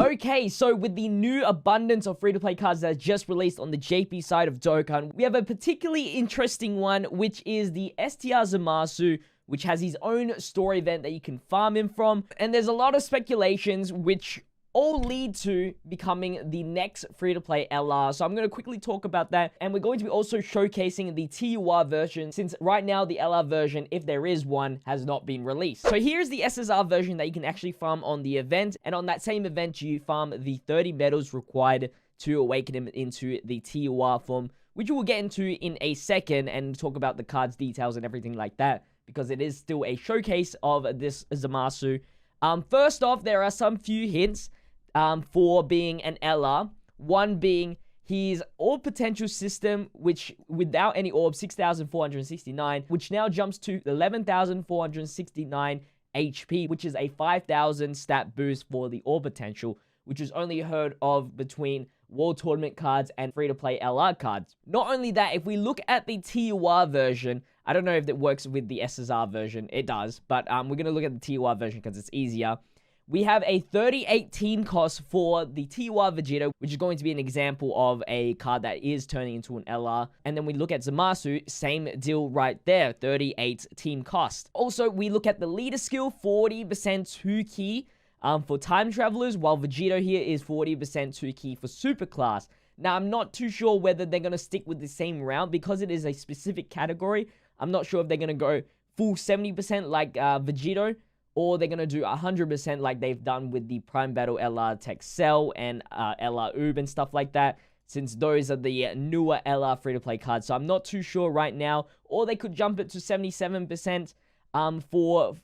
Okay, so with the new abundance of free-to-play cards that just released on the JP side of Dokkan, we have a particularly interesting one, which is the STR Zamasu, which has his own story event that you can farm him from. And there's a lot of speculations which all lead to becoming the next free-to-play LR. So I'm going to quickly talk about that. And we're going to be also showcasing the TUR version, since right now the LR version, if there is one, has not been released. So here's the SSR version that you can actually farm on the event. And on that same event, you farm the 30 medals required to awaken him into the TUR form, which we'll get into in a second and talk about the cards details and everything like that, because it is still a showcase of this Zamasu. First off, there are some few hints for being an LR. One being his orb potential system, which without any orb, 6,469, which now jumps to 11,469 HP, which is a 5,000 stat boost for the orb potential, which is only heard of between World Tournament cards and free-to-play LR cards. Not only that, if we look at the TUR version, I don't know if it works with the SSR version. It does, but we're going to look at the TUR version because it's easier. We have a 38 team cost for the TUR Vegeta, which is going to be an example of a card that is turning into an LR. And then we look at Zamasu, same deal right there, 38 team cost. Also, we look at the leader skill, 40% 2 key for time travelers, while Vegeta here is 40% 2 key for super class. Now, I'm not too sure whether they're going to stick with the same route because it is a specific category. I'm not sure if they're going to go full 70% like Vegeta, or they're going to do 100% like they've done with the Prime Battle LR Tech Cell and LR Oob and stuff like that, since those are the newer LR free-to-play cards. So I'm not too sure right now. Or they could jump it to 77% for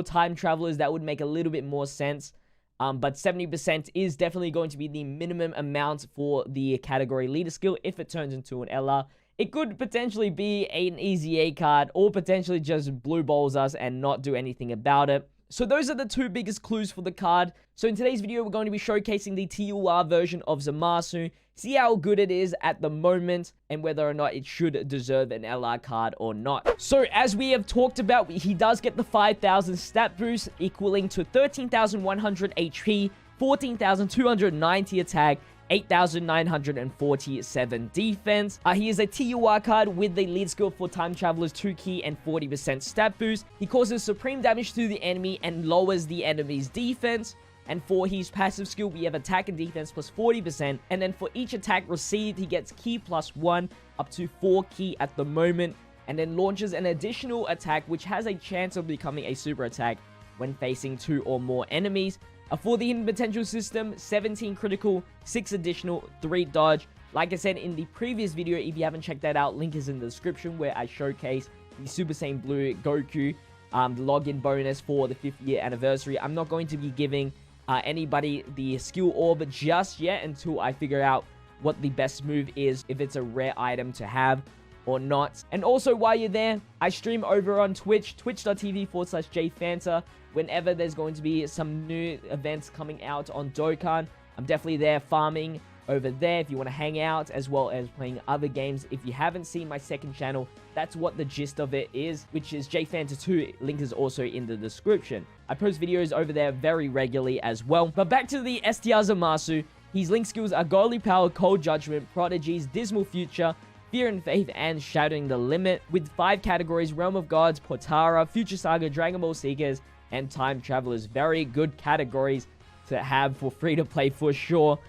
time travelers. That would make a little bit more sense. But 70% is definitely going to be the minimum amount for the category leader skill if it turns into an LR. It could potentially be an easy A card, or potentially just blue balls us and not do anything about it. So those are the two biggest clues for the card. So in today's video, we're going to be showcasing the TUR version of Zamasu, see how good it is at the moment, and whether or not it should deserve an LR card or not. So as we have talked about, he does get the 5,000 stat boost, equaling to 13,100 HP, 14,290 attack, 8,947 defense. He is a TUR card with the lead skill for time travelers 2 key and 40% stat boost. He causes supreme damage to the enemy and lowers the enemy's defense. And for his passive skill, we have attack and defense plus 40%. And then for each attack received, he gets key plus 1 up to 4 key at the moment. And then launches an additional attack, which has a chance of becoming a super attack when facing 2 or more enemies. For the hidden potential system, 17 critical, 6 additional, 3 dodge. Like I said in the previous video, if you haven't checked that out, link is in the description where I showcase the Super Saiyan Blue Goku login bonus for the 5th year anniversary. I'm not going to be giving anybody the skill orb just yet until I figure out what the best move is, if it's a rare item to have or not. And also, while you're there, I stream over on Twitch, twitch.tv/JPhanta. Whenever there's going to be some new events coming out on Dokkan, I'm definitely there farming over there if you want to hang out, as well as playing other games. If you haven't seen my second channel, that's what the gist of it is, which is JPhanta 2. Link is also in the description. I post videos over there very regularly as well. But back to the STR Zamasu. His link skills are Godly Power, Cold Judgment, Prodigies, Dismal Future, Fear and Faith, and Shadowing the Limit, with 5 categories: Realm of Gods, Potara, Future Saga, Dragon Ball Seekers, and Time Travelers. Very good categories to have for free-to-play for sure.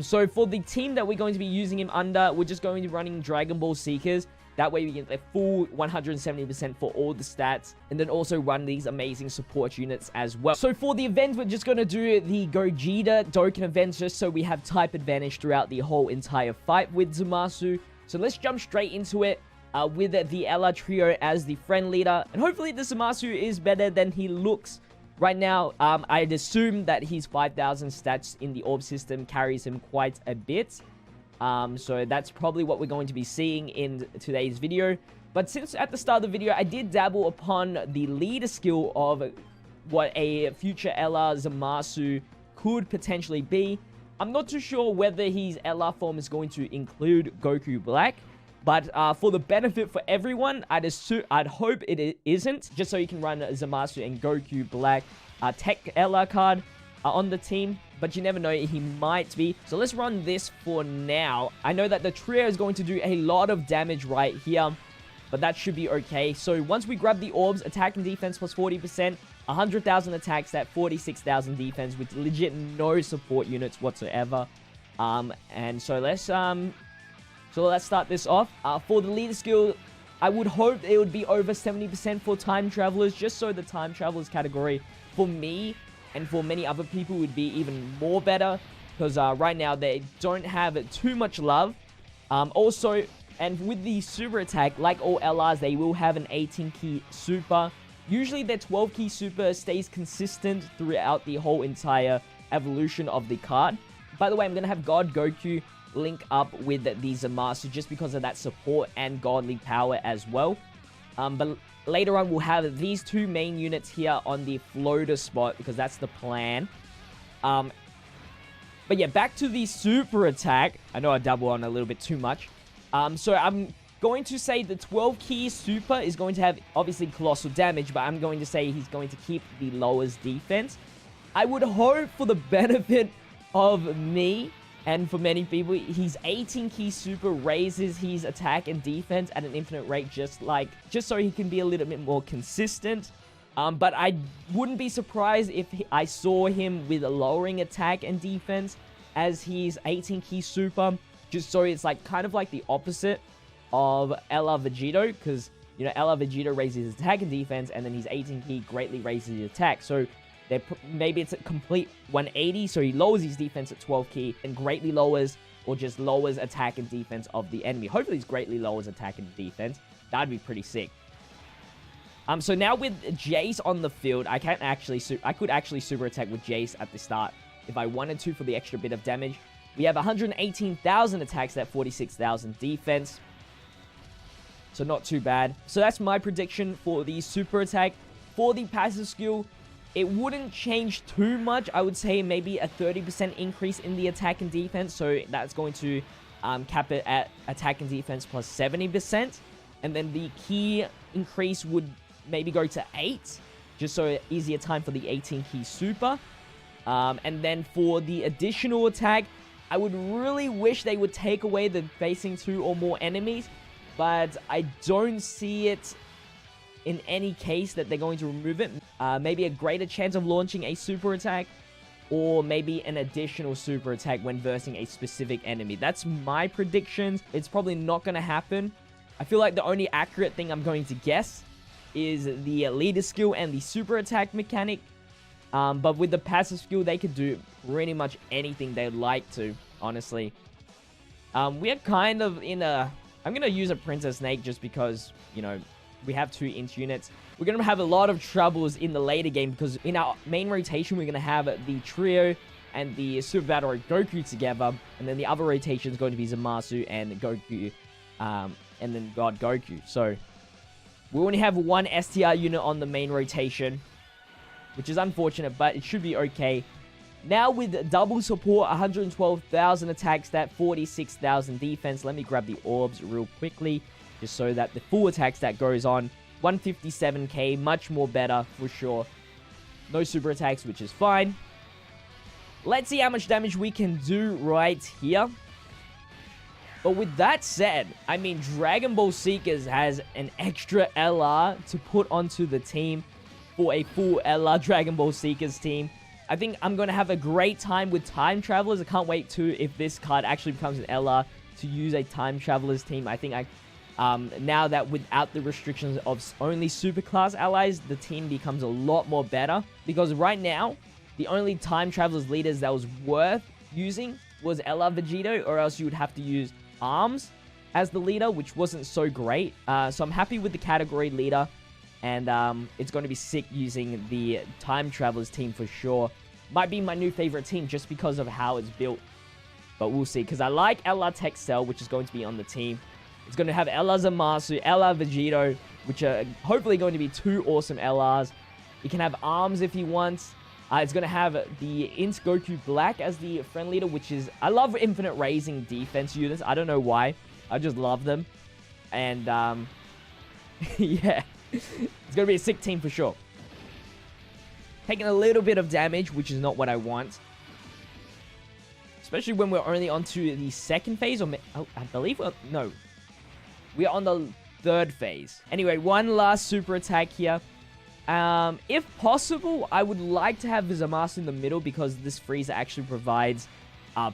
So for the team that we're going to be using him under, we're just going to be running Dragon Ball Seekers. That way we get the full 170% for all the stats, and then also run these amazing support units as well. So for the event, we're just going to do the Gogeta Dokkan event, just so we have type advantage throughout the whole entire fight with Zamasu. So let's jump straight into it. With the LR trio as the friend leader. And hopefully the Zamasu is better than he looks right now. I'd assume that his 5,000 stats in the orb system carries him quite a bit. So that's probably what we're going to be seeing in today's video. But since at the start of the video, I did dabble upon the leader skill of what a future LR Zamasu could potentially be. I'm not too sure whether his LR form is going to include Goku Black. But for the benefit for everyone, I'd hope it isn't, just so you can run Zamasu and Goku Black Tech LR card on the team. but you never know, he might be. So let's run this for now. I know that the trio is going to do a lot of damage right here, but that should be okay. So once we grab the orbs, attack and defense plus 40%, 100,000 attacks, that 46,000 defense with legit no support units whatsoever. And so let's start this off. For the leader skill, I would hope it would be over 70% for time travelers, just so the time travelers category for me and for many other people would be even more better, because right now they don't have too much love. Also, and with the super attack, like all LRs, they will have an 18 key super. Usually their 12 key super stays consistent throughout the whole entire evolution of the card. By the way, I'm going to have God Goku link up with the Zamasu just because of that support and godly power as well. But later on, we'll have these two main units here on the floater spot because that's the plan. But yeah, back to the super attack. I know I double on a little bit too much. So I'm going to say the 12 key super is going to have obviously colossal damage, but I'm going to say he's going to keep the lowest defense. I would hope for the benefit of me and for many people, his 18 key super raises his attack and defense at an infinite rate, just so he can be a little bit more consistent. But I wouldn't be surprised if I saw him with lowering attack and defense as his 18 key super, just so it's like kind of like the opposite of LR Vegito, because you know LR Vegito raises his attack and defense, and then his 18 key greatly raises his attack. So maybe it's a complete 180, so he lowers his defense at 12 key and greatly lowers or just lowers attack and defense of the enemy. Hopefully he's greatly lowers attack and defense. That'd be pretty sick. So now with Jace on the field, I could actually super attack with Jace at the start if I wanted to for the extra bit of damage. We have 118,000 attacks at 46,000 defense. So not too bad. So that's my prediction for the super attack. For the passive skill, it wouldn't change too much. I would say maybe a 30% increase in the attack and defense. So that's going to cap it at attack and defense plus 70%. And then the key increase would maybe go to 8. Just so easier time for the 18 key super. And then for the additional attack, I would really wish they would take away the facing 2 or more enemies. But I don't see it in any case that they're going to remove it. Maybe a greater chance of launching a super attack, or maybe an additional super attack when versing a specific enemy. That's my predictions. It's probably not going to happen. I feel like the only accurate thing I'm going to guess is the leader skill and the super attack mechanic. But with the passive skill, they could do pretty much anything they'd like to, honestly. We are kind of in a... I'm going to use a Princess Snake just because, you know, we have 2 int units. We're going to have a lot of troubles in the later game because in our main rotation, we're going to have the trio and the Super Battle Goku together. And then the other rotation is going to be Zamasu and Goku, and then God Goku. So we only have 1 STR unit on the main rotation, which is unfortunate, but it should be okay. Now with double support, 112,000 attacks, that 46,000 defense. Let me grab the orbs real quickly, just so that the full attack stat goes on. 157k, much more better for sure. No super attacks, which is fine. Let's see how much damage we can do right here. But with that said, I mean, Dragon Ball Seekers has an extra LR to put onto the team for a full LR Dragon Ball Seekers team. I think I'm going to have a great time with Time Travelers. I can't wait to, if this card actually becomes an LR, to use a Time Travelers team. I think now that without the restrictions of only superclass allies, the team becomes a lot more better. Because right now, the only Time Travelers leaders that was worth using was LR Vegito, or else you would have to use ARMS as the leader, which wasn't so great. So I'm happy with the category leader. And it's going to be sick using the Time Travelers team for sure. Might be my new favorite team just because of how it's built. But we'll see. Because I like LR Texel, which is going to be on the team. It's going to have LR Zamasu, LR Vegito, which are hopefully going to be 2 awesome LRs. You can have ARMS if you want. It's going to have the Int Goku Black as the friend leader, which is... I love infinite raising defense units. I don't know why. I just love them. And, yeah. It's going to be a sick team for sure. Taking a little bit of damage, which is not what I want. Especially when we're only on to the second phase. Oh, I believe... no. We're on the third phase. Anyway, one last super attack here. If possible, I would like to have Zamasu in the middle because this Frieza actually provides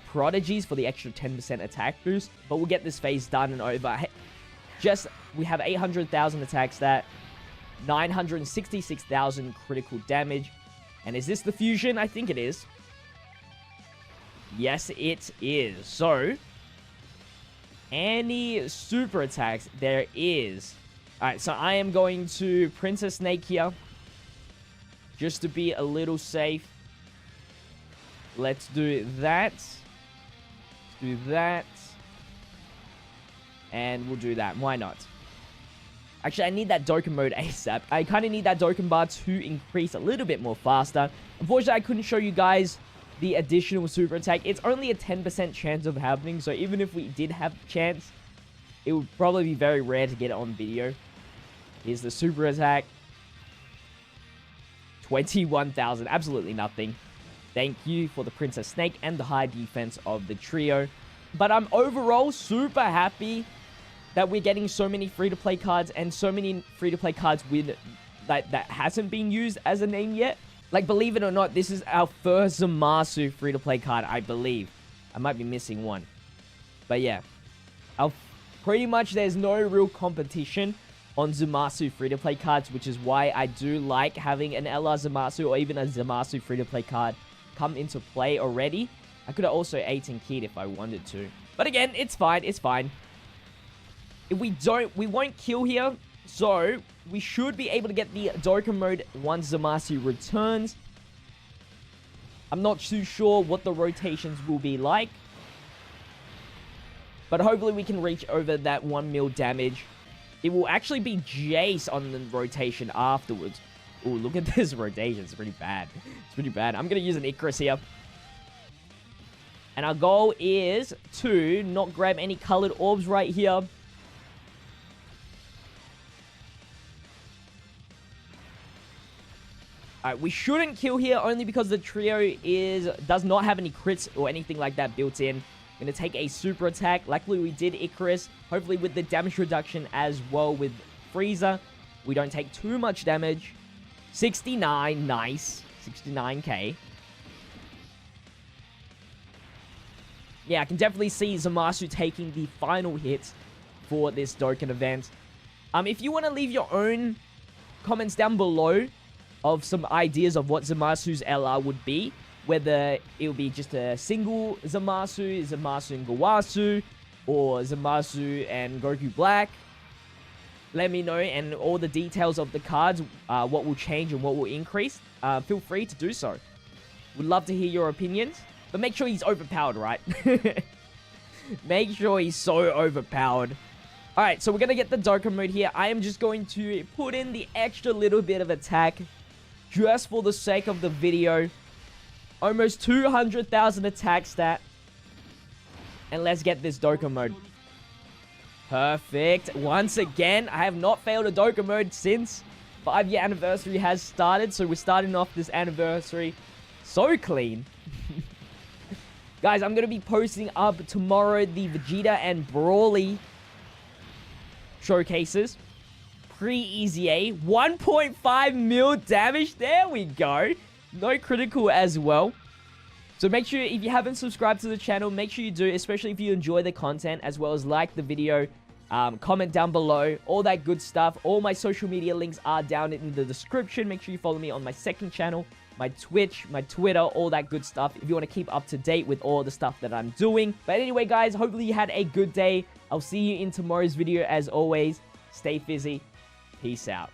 prodigies for the extra 10% attack boost. But we'll get this phase done and over. We have 800,000 attack stat, 966,000 critical damage. And is this the fusion? I think it is. Yes, it is. So, any super attacks there is. Alright, so I am going to Princess Snake here. Just to be a little safe. Let's do that. Let's do that. And we'll do that. Why not? Actually, I need that Dokkan mode ASAP. I kind of need that Dokkan bar to increase a little bit more faster. Unfortunately, I couldn't show you guys the additional super attack. It's only a 10% chance of happening. So even if we did have a chance, it would probably be very rare to get it on video. Here's the super attack. 21,000. Absolutely nothing. Thank you for the Princess Snake and the high defense of the trio. But I'm overall super happy that we're getting so many free-to-play cards and so many free-to-play cards with that hasn't been used as a name yet. Like, believe it or not, this is our first Zamasu free-to-play card, I believe. I might be missing one. But yeah. Pretty much there's no real competition on Zamasu free-to-play cards, which is why I do like having an LR Zamasu or even a Zamasu free-to-play card come into play already. I could have also 18 keyed if I wanted to. But again, it's fine. It's fine. If we won't kill here. So, we should be able to get the Dokkan mode once Zamasu returns. I'm not too sure what the rotations will be like. But hopefully we can reach over that 1 mil damage. It will actually be Jace on the rotation afterwards. Oh, look at this rotation. It's pretty bad. It's pretty bad. I'm going to use an Icarus here. And our goal is to not grab any colored orbs right here. Alright, we shouldn't kill here only because the trio does not have any crits or anything like that built in. I'm going to take a super attack. Luckily, we did Icarus. Hopefully, with the damage reduction as well with Frieza, we don't take too much damage. 69, nice. 69k. Yeah, I can definitely see Zamasu taking the final hit for this Dokkan event. If you want to leave your own comments down below of some ideas of what Zamasu's LR would be, whether it will be just a single Zamasu, Zamasu and Gawasu, or Zamasu and Goku Black, let me know, and all the details of the cards, what will change and what will increase, feel free to do so. Would love to hear your opinions, but make sure he's overpowered, right? Make sure he's so overpowered. Alright, so we're going to get the Dokkan mode here. I am just going to put in the extra little bit of attack just for the sake of the video. Almost 200,000 attack stat. And let's get this Dokkan mode. Perfect. Once again, I have not failed a Dokkan mode since 5-year anniversary has started. So we're starting off this anniversary so clean. Guys, I'm going to be posting up tomorrow the Vegeta and Broly showcases. Pre-Easy A. 1.5 mil damage. There we go. No critical as well. So make sure, if you haven't subscribed to the channel, make sure you do, especially if you enjoy the content, as well as like the video, comment down below, all that good stuff. All my social media links are down in the description. Make sure you follow me on my second channel, my Twitch, my Twitter, all that good stuff, if you want to keep up to date with all the stuff that I'm doing. But anyway, guys, hopefully you had a good day. I'll see you in tomorrow's video as always. Stay fizzy. Peace out.